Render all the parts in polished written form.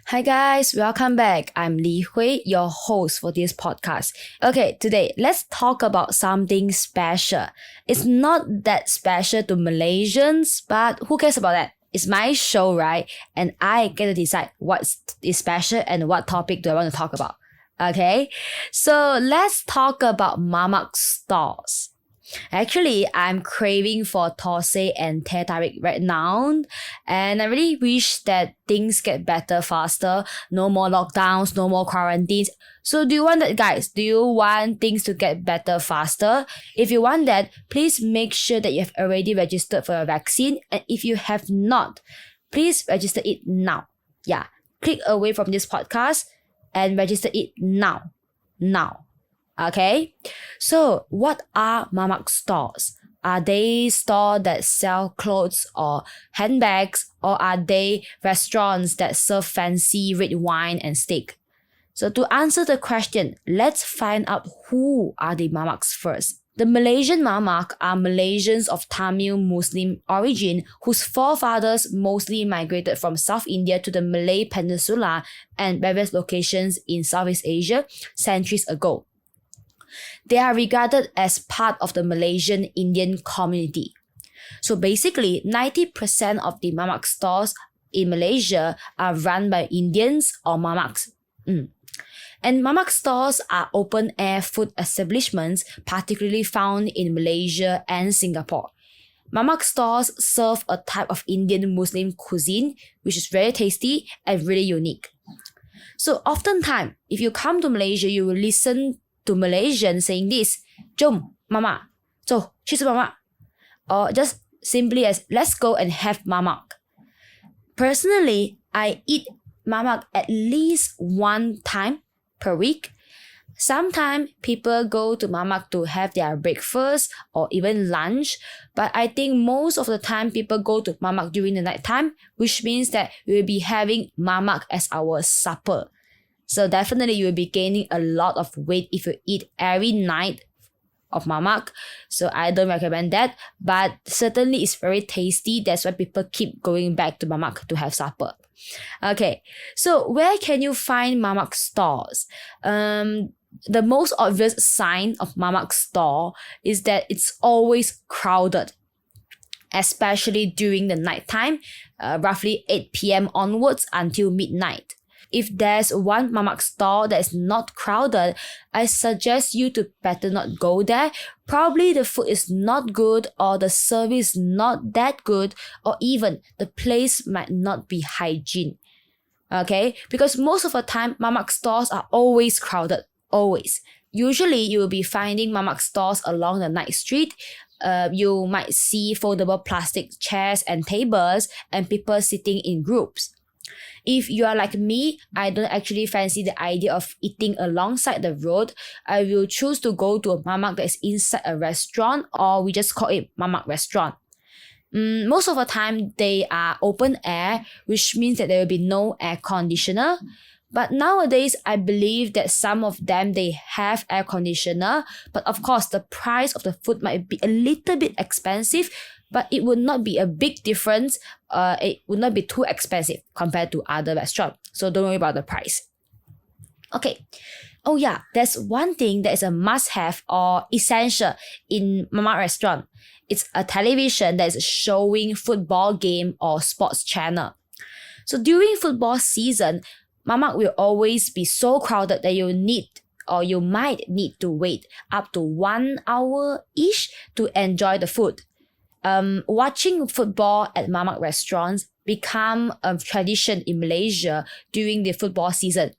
Hi guys, welcome back. I'm Li Hui, your host for this podcast. Okay, today let's talk about something special. It's not that special to Malaysians, but who cares about that? It's my show, right? And I get to decide what is special and what topic do I want to talk about. Okay, so let's talk about Mamak stores. Actually, I'm craving for thosai and Teh Tarik right now, and I really wish that things get better faster. No more lockdowns, no more quarantines. So do you want that, guys? Do you want things to get better faster? If you want that, please make sure that you have already registered for your vaccine, and if you have not, please register it now. Yeah, click away from this podcast and register it now. Now. Okay, so what are Mamak stores? Are they stores that sell clothes or handbags, or are they restaurants that serve fancy red wine and steak? So to answer the question, let's find out who are the Mamaks first. The Malaysian Mamak are Malaysians of Tamil Muslim origin whose forefathers mostly migrated from South India to the Malay Peninsula and various locations in Southeast Asia centuries ago. They are regarded as part of the Malaysian Indian community. So basically, 90% of the Mamak stores in Malaysia are run by Indians or Mamaks. And Mamak stores are open-air food establishments particularly found in Malaysia and Singapore. Mamak stores serve a type of Indian Muslim cuisine which is very tasty and really unique. So oftentimes, if you come to Malaysia, you will listen to Malaysians saying this, "Jom, mama, so 去吃 mamak," or just simply as "let's go and have mamak." Personally, I eat mamak at least one time per week. Sometimes people go to mamak to have their breakfast or even lunch, but I think most of the time people go to mamak during the night time, which means that we will be having mamak as our supper. So definitely you will be gaining a lot of weight if you eat every night of mamak. So I don't recommend that, but certainly it's very tasty. That's why people keep going back to mamak to have supper. Okay, so where can you find mamak stores? The most obvious sign of mamak store is that it's always crowded, especially during the nighttime, roughly 8 p.m. onwards until midnight. If there's one mamak store that is not crowded, I suggest you to better not go there. Probably the food is not good, or the service not that good, or even the place might not be hygiene. Okay, because most of the time mamak stores are always crowded, always. Usually you will be finding mamak stores along the night street. You might see foldable plastic chairs and tables and people sitting in groups. If you are like me, I don't actually fancy the idea of eating alongside the road. I will choose to go to a mamak that is inside a restaurant, or we just call it mamak restaurant. Most of the time, they are open air, which means that there will be no air conditioner. But nowadays, I believe that some of them, they have air conditioner. But of course, the price of the food might be a little bit expensive, but it would not be a big difference. It would not be too expensive compared to other restaurants. So don't worry about the price. Okay. Oh yeah, there's one thing that is a must-have or essential in Mamak restaurant. It's a television that is showing football game or sports channel. So during football season, Mamak will always be so crowded that you might need to wait up to 1 hour each to enjoy the food. Watching football at Mamak restaurants become a tradition in Malaysia during the football season.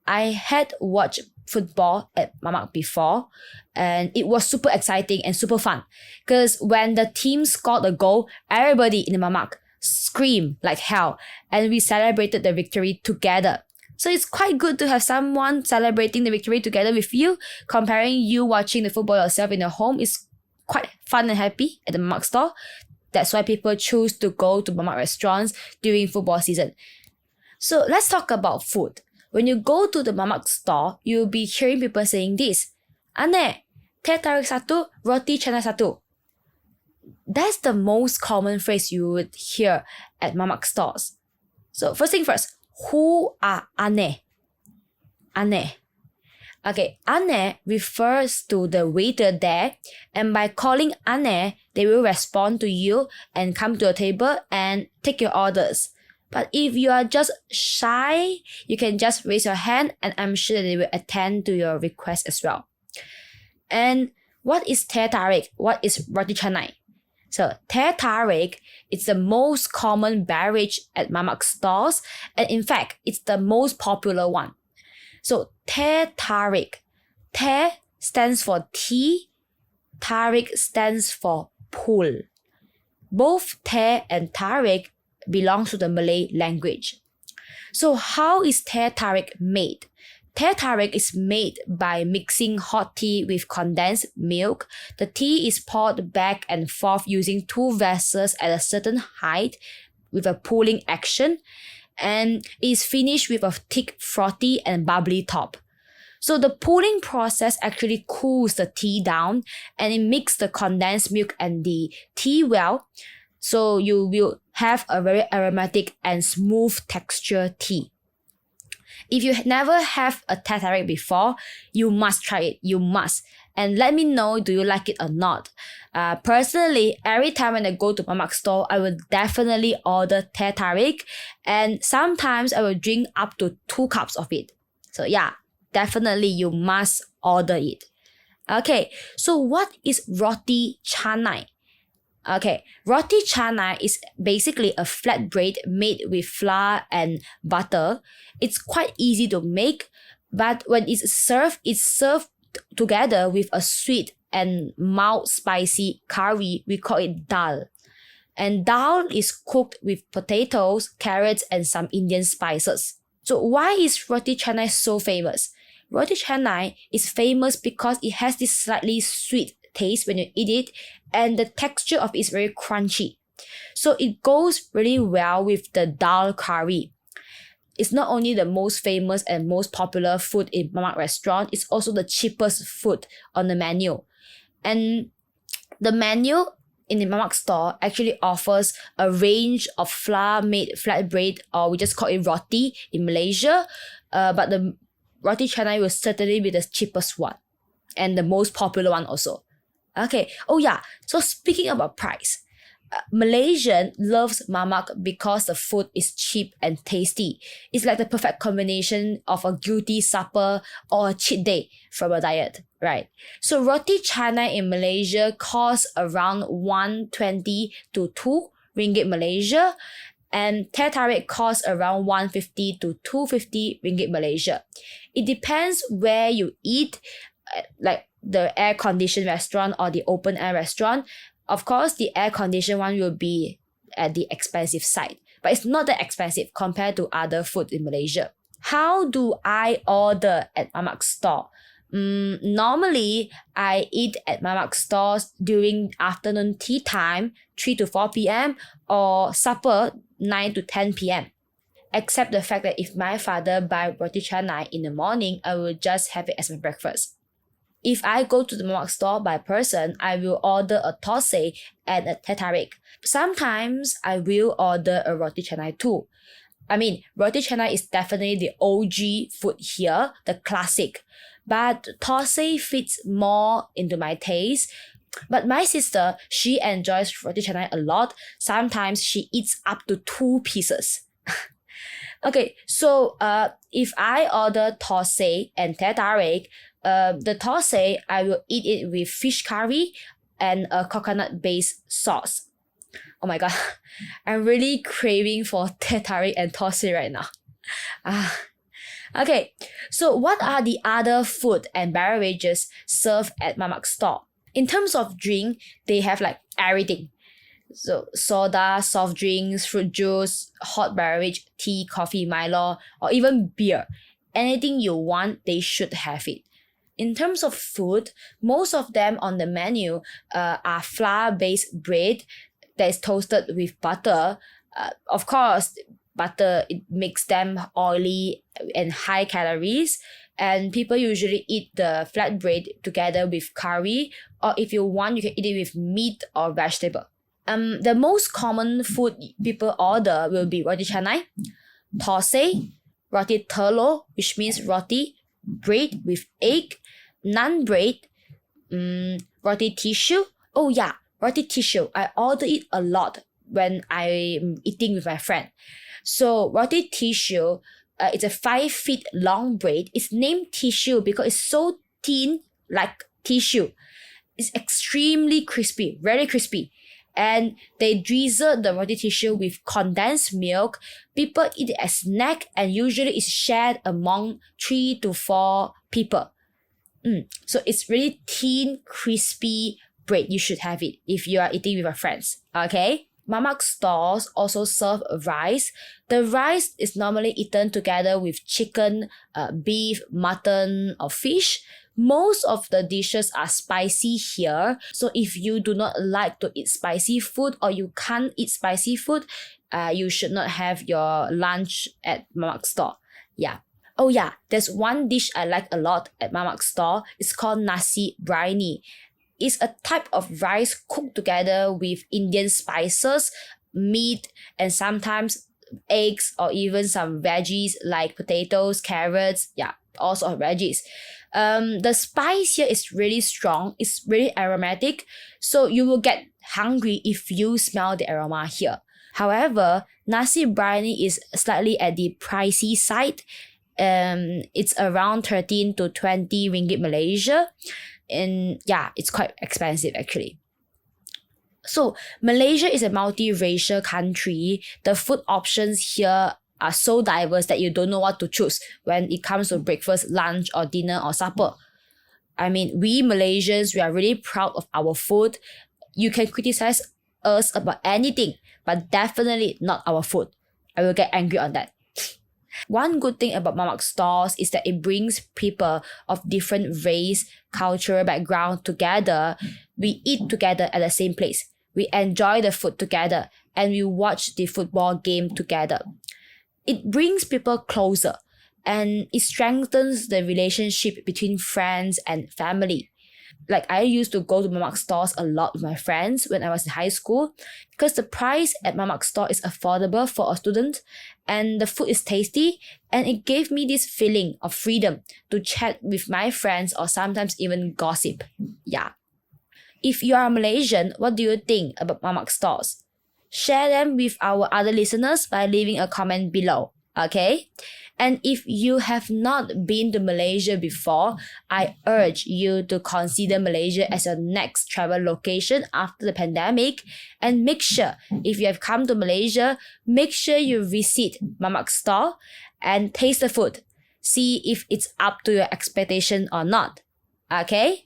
I had watched football at Mamak before, and it was super exciting and super fun because when the team scored a goal, everybody in the Mamak screamed like hell, and we celebrated the victory together. So it's quite good to have someone celebrating the victory together with you. Comparing you watching the football yourself in your home is quite fun and happy at the Mamak store. That's why people choose to go to Mamak restaurants during football season. So let's talk about food. When you go to the Mamak store, you'll be hearing people saying this, "Ane, Teh Tarik satu, Roti Canai satu." That's the most common phrase you would hear at Mamak stores. So first thing first, Who are ane? Ane. Okay, ane refers to the waiter there, and by calling ane, they will respond to you and come to your table and take your orders. But if you are just shy, you can just raise your hand and I'm sure they will attend to your request as well. And what is Teh Tarik? What is Roti Canai? So Teh Tarik is the most common beverage at Mamak stores, and in fact, it's the most popular one. So Teh Tarik. Teh stands for tea. Tarik stands for pull. Both Teh and Tarik belongs to the Malay language. So how is Teh Tarik made? Teh Tarik is made by mixing hot tea with condensed milk. The tea is poured back and forth using two vessels at a certain height with a pulling action, and is finished with a thick, frothy and bubbly top. So the pulling process actually cools the tea down and it mixes the condensed milk and the tea well. So you will have a very aromatic and smooth texture tea. If you never have a Teh Tarik before, you must try it. You must. And let me know, do you like it or not? Personally, every time when I go to Mamak store, I will definitely order Teh Tarik. And sometimes I will drink up to 2 cups of it. So yeah, definitely you must order it. Okay, so what is Roti Canai? Okay, Roti Canai is basically a flatbread made with flour and butter. It's quite easy to make, but when it's served together with a sweet and mild spicy curry. We call it dal. And dal is cooked with potatoes, carrots, and some Indian spices. So why is Roti Canai so famous? Roti Canai is famous because it has this slightly sweet taste when you eat it, and the texture of it is very crunchy. So it goes really well with the dal curry. It's not only the most famous and most popular food in Mamak restaurant, it's also the cheapest food on the menu. And the menu in the Mamak store actually offers a range of flour-made flatbread, or we just call it roti in Malaysia. But the Roti Canai will certainly be the cheapest one and the most popular one also. Okay, oh yeah, so speaking about price, Malaysian loves Mamak because the food is cheap and tasty. It's like the perfect combination of a guilty supper or a cheat day from a diet, right? So Roti Canai in Malaysia costs around 120 to 2 ringgit Malaysia, and Teh Tarik costs around 150 to 250 ringgit Malaysia. It depends where you eat, like the air-conditioned restaurant or the open-air restaurant. Of course, the air-conditioned one will be at the expensive side, but it's not that expensive compared to other food in Malaysia. How do I order at Mamak store? Normally, I eat at Mamak stores during afternoon tea time, 3 to 4 p.m. or supper, 9 to 10 p.m. Except the fact that if my father buy Roti Canai in the morning, I will just have it as my breakfast. If I go to the Mamak store by person, I will order a thosai and a Teh Tarik. Sometimes I will order a Roti Canai too. I mean, Roti Canai is definitely the OG food here, the classic. But thosai fits more into my taste. But my sister, she enjoys Roti Canai a lot. Sometimes she eats up to 2 pieces. Okay, so if I order thosai and Teh Tarik, the thosai, I will eat it with fish curry and a coconut-based sauce. Oh my god, I'm really craving for Teh Tarik and thosai right now. Okay, so what are the other food and beverages served at Mamak store? In terms of drink, they have like everything. So soda, soft drinks, fruit juice, hot beverage, tea, coffee, Milo, or even beer. Anything you want, they should have it. In terms of food, most of them on the menu are flour-based bread that is toasted with butter. Of course, butter, it makes them oily and high calories. And people usually eat the flatbread together with curry, or if you want, you can eat it with meat or vegetable. The most common food people order will be Roti Canai, thosai, roti telur, which means roti, bread with egg, naan bread, roti tissue. Oh yeah, roti tissue. I order it a lot when I'm eating with my friend. So roti tissue, it's a 5 feet long bread. It's named tissue because it's so thin like tissue. It's extremely crispy, very crispy. And they drizzle the roti tissue with condensed milk. People eat it as snack and usually it's shared among 3 to 4 people. So it's really thin, crispy bread. You should have it if you are eating with your friends. Okay? Mamak stores also serve rice. The rice is normally eaten together with chicken, beef, mutton, or fish. Most of the dishes are spicy here. So if you do not like to eat spicy food or you can't eat spicy food, you should not have your lunch at Mamak store. Yeah. Oh yeah, there's one dish I like a lot at Mamak store. It's called nasi biryani. It's a type of rice cooked together with Indian spices, meat, and sometimes eggs or even some veggies like potatoes, carrots, all sorts of veggies. The spice here is really strong. It's really aromatic. So you will get hungry if you smell the aroma here. However, nasi biryani is slightly at the pricey side. It's around 13 to 20 ringgit Malaysia. And yeah, it's quite expensive actually. So Malaysia is a multiracial country. The food options here are so diverse that you don't know what to choose when it comes to breakfast, lunch, or dinner, or supper. I mean, we Malaysians, we are really proud of our food. You can criticize us about anything, but definitely not our food. I will get angry on that. One good thing about Mamak stores is that it brings people of different race, cultural background together. We eat together at the same place. We enjoy the food together and we watch the football game together. It brings people closer and it strengthens the relationship between friends and family. Like I used to go to Mamak stores a lot with my friends when I was in high school because the price at Mamak store is affordable for a student and the food is tasty and it gave me this feeling of freedom to chat with my friends or sometimes even gossip. Yeah. If you are Malaysian, what do you think about Mamak stores? Share them with our other listeners by leaving a comment below. Okay? And if you have not been to Malaysia before, I urge you to consider Malaysia as your next travel location after the pandemic. And make sure, if you have come to Malaysia, make sure you visit Mamak store and taste the food. See if it's up to your expectation or not. Okay?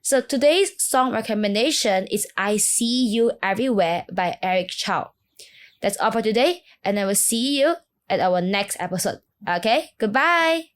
So today's song recommendation is I See You Everywhere by Eric Chow. That's all for today, and I will see you at our next episode. Okay, goodbye.